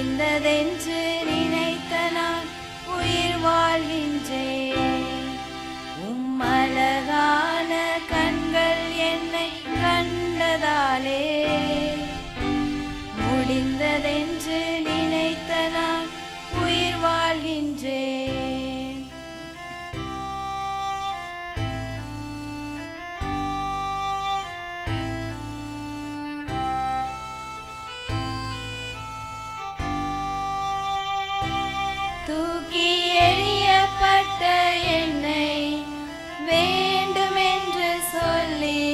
முடிந்ததென்று நினைத்த நான் உயிர் வாழ்கின்றேன். உம்மழகான கண்கள் என்னை கண்டதாலே முடிந்ததென்று நினைத்த நான் உயிர் வாழ்கின்றேன். தூக்கி எறியப்பட்ட என்னை வேண்டுமென்று சொல்லி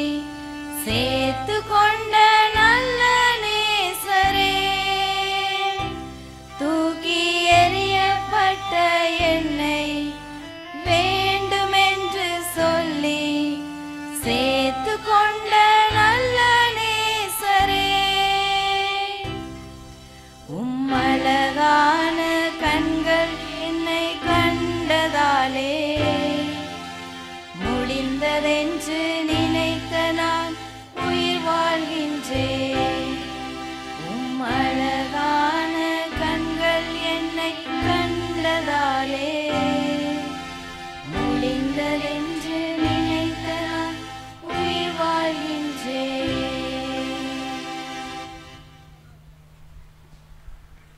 சேர்த்து கொண்ட நல்ல நேசரே, தூக்கி எறியப்பட்ட என்னை வேண்டுமென்று சொல்லி சேர்த்து கொண்ட நல்ல நேசரே, உம்மழகான கண்கள் என்னை கண்டதாலே முடிந்ததென்று